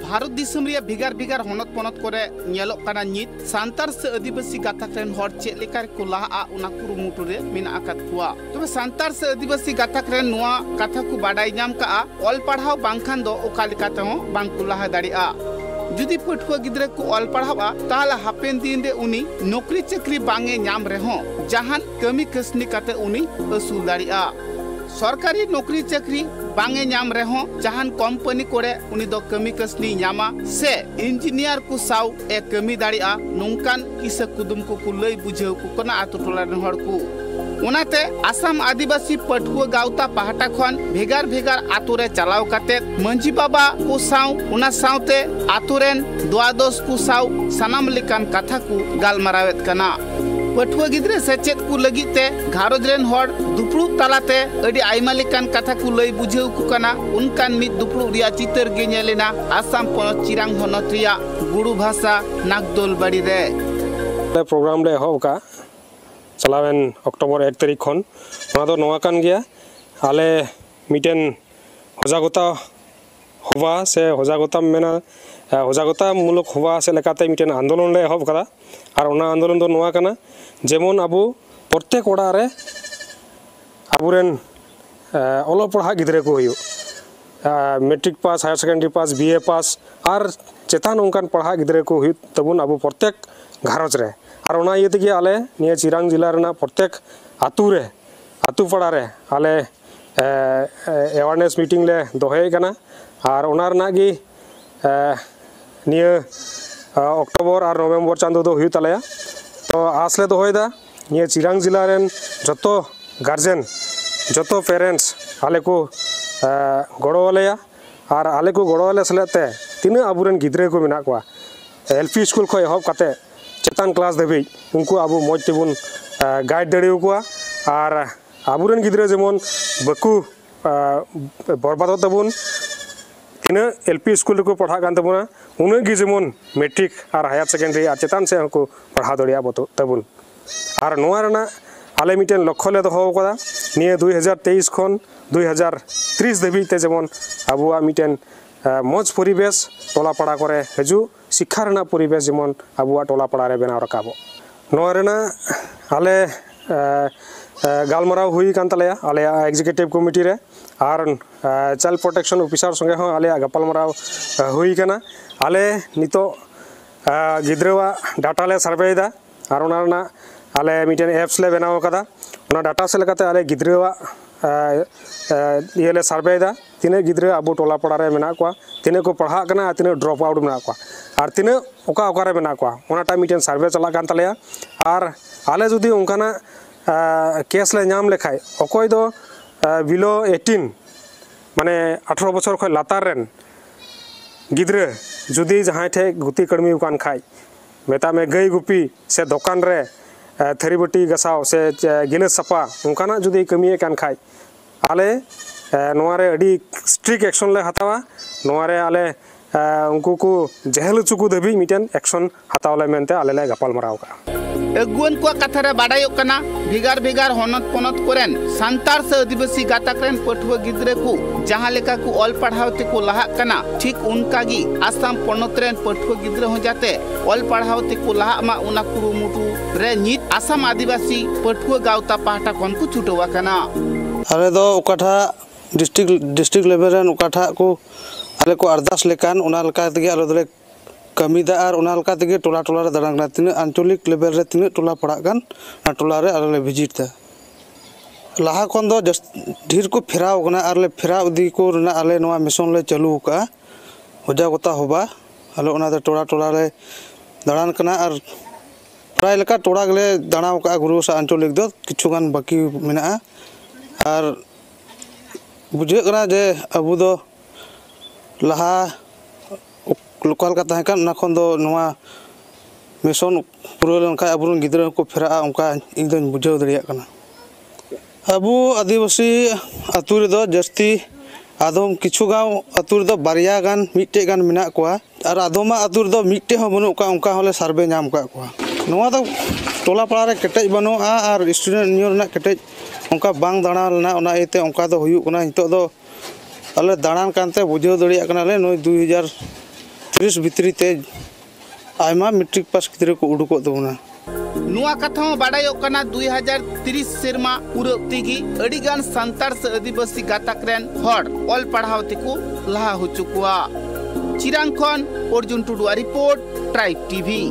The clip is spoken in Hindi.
भारत दिसम रे भिगार भिगार होनत पोनत करे नेलोक काना नित सांतार से आदिवासी गाथाक रेन हर चेक लेकार को लाहा उना कुरुमुटु रे मेना आकात कुआ तबे सांतार से आदिवासी गाथाक रेन नुआ कथा को बाडाय नाम का ऑल पढ़ाव बांखान दो ओका लेकाते हो बांग को लाहा दाड़िया जुदी पटुआ गिद्रे को ऑल पढ़ावा ताला हापेन दिन रे उनी नौकरी चाकरी बांगे नाम रे हो जहान कमी कसनी काते उनी असुल दाड़िया सरकारी नौकरी चाकरी बांगे नाम रे हो जहान कंपनी कोरे उनी दो कमी कसनी नामा से इंजीनियर को साव ए कमी दाड़िया नोंकान किसा कुदुम को लई बुझाव को कना आतो टोला रेन हड़ को उनाते आसाम आदिवासी पटुआ गावता पहाटा खन भेगार भेगार आतो रे चलाव काते मंजी बाबा को साव उना सावते आतो रेन द्वादश को साव सनाम लेकान कथा को गालमारावेत कना पटुआ गिद्रे सेचेत को लगिते घारोज रेन हड़ दुपड़ू तालाते अडी आइमा लेकान कथा को लई बुझाव को कना उनकान मिद दुपड़ू रिया चितर गे नेलेना आसाम पोनत चिरांग होनत रिया गुरु भाषा नागदोल बाड़ी रे प्रोग्राम ले हो का चलावेन अक्टोबर 1 तारीख खन ओना दो नोआ कान गया आले मिटेन हजागता होवा से हजागता मेना हजागता मूलक होवा से लेकाते मिटेन आंदोलन ले हो कदा और ओना आंदोलन दो नोआ काना जेमन आबो प्रत्येक ओड़ा रे आबुरेन ओलो पढ़ा गिद्रे को हुयो matric pass higher secondary pass BA pass और चेतान उनकान पढ़ा गिद्रे को हुयो तबुन आबो प्रत्येक घारोज रे और ओना इये तेगे आले निया चिरांग जिला रेना प्रत्येक आतु पड़ा रे आले अवेयरनेस मीटिंग ले दोहे कना और ओना रेना गी निया अक्टोबर और नवेम्बर चांदो दो हुयो तालेया तो आसले दोहेदा निया चिरांग जिला रेन जतो गार्जेन जतो पेरेंट्स आले को गड़ो वालेया और आले को गड़ो वाले सलेते तीन आबुरेन गिद्रे को मेना को एलपी स्कूल खो एहब काते चेतान क्लास देवी उनको आबो मज तेबुन गाइड दाड़ेव को और आबुरेन गिद्रे जेमन बाकु बरबादो तबुन तीन एलपी स्कूल को पढ़ा कान तबुना उन गी जेमन मैट्रिक और हायर सेकेंडरी और चेतान से को पढ़ा दड़िया बतो तबुन और नोआ रेना आले मिटेन लक्ष्य ले दोहो कदा निये 2023 खन 2030 देबीते जेमन आबुआ मिटेन मज परिवेश टोला पड़ा करे हजू शिक्षा रेना परिवेश जेमन आबुआ टोला पड़ा रे बनाव रकाबो नोआ रेना आले गालमाराव हुई कान तलेया आले एग्जीक्यूटिव कमिटी रे और चाइल्ड प्रोटेक्शन ऑफिसर संगे हो आले गपालमाराव हुई काना आले नितो गिद्रेवा डाटा ले सर्वेदा और ओना रेना आले मिटेन एप्स ले बनाव कदा ओना डाटा से लेकाते आले गिद्रेवा ये ले सर्वेदा तीन गिद्रे अब टोला पड़ा रे मेना को तीन को पढ़ा कना तीन ड्रॉप आउट मेना को और तीन ओका ओका रे मेना को ओनाटा मिटेन सर्वे चला कान तलेया और आले जुदी उनकाना केस ले नाम लेखाय अकोय दो बिलो 18 माने 18 बछर खय लातार रेन गिद्रे जुदी जहां ठे गुती कड़मी कान खाय मेता में गई गुपी से दुकान रे थरी बटी गसाव से गिलास सफा उनकाना जुदी कमी कान खाय आले नोआरे अडी स्ट्रिक्ट एक्शन ले हतावा नोआरे आले उनको को जेहल चुकु दबी मिटेन एक्शन हतावले मेनते आले ले गपाल मराव का अगुवन को कथा रे बाडायो कना भिगार भिगार होनत पोनत कोरेन सांतार से आदिवासी गाताक रेन पटुआ गिद्रे को जहां लेका को ऑल पढ़ावते को लाहा कना ठीक उनका गी आसाम पोनत रेन पटुआ गिद्रे हो जाते ऑल पढ़ावते को लाहा मा उना कुरुमुटु रे नित आसाम आदिवासी पटुआ गावता पहाटा कोन को छुटवा कना आले दो ओकाठा डिस्ट्रिक्ट लेवल रेन ओकाठा को आले को अरदास लेकान उना लेका तेगे आले दरे कमीदा और उना लेका तेगे टोला टोला रे दाड़ांगना तीन आंचलिक लेवल रे तीन टोला पड़ा गान टोला रे आले विजिट ता लाहा कोन दो ढेर को फेराव गना आले फेराव दी को ना आले नवा मिशन ले चालू का होजा गोता होबा आले उना दे टोला टोला रे दाड़ान कना और प्राय लेका टोला गले दाणाव का गुरु सा आंचलिक दो किछु गान बाकी मेना और बुझे कना जे अबु दो लाहा लोकल का तहे कान नखन दो नवा मिशन पुरो लनका अबुरन गिद्रा को फेरा उनका एकदम बुझाव दरिया कना अबु आदिवासी अतु रे दो जस्ती आदम किछु गांव अतु रे दो बारिया गान मिटे गान मेना कोआ और आदमा अतु रे दो मिटे हो बनु का उनका होले सर्वे नाम का कोआ नवा दो टोला पड़ा रे केटेज बनुआ और स्टूडेंट न्यू ना केटेज उनका बांग दाणा लना ओना एते उनका दो हुयु कना हितो दो आले दाणान कानते बुझाव दरिया कना ले 2000 30 भितरी ते आयमा मैट्रिक पास गिद्रा को उडुको तबना नुआ कथा बाडायोग कना 2030 सेरमा पूरा तेगी अडिगान सांतार से आदिवासी गाताक रेन हर ऑल पढ़ाव तेको लहा हो चुकुआ चिरांग खन अर्जुन टुडुआ रिपोर्ट ट्राइब टीवी।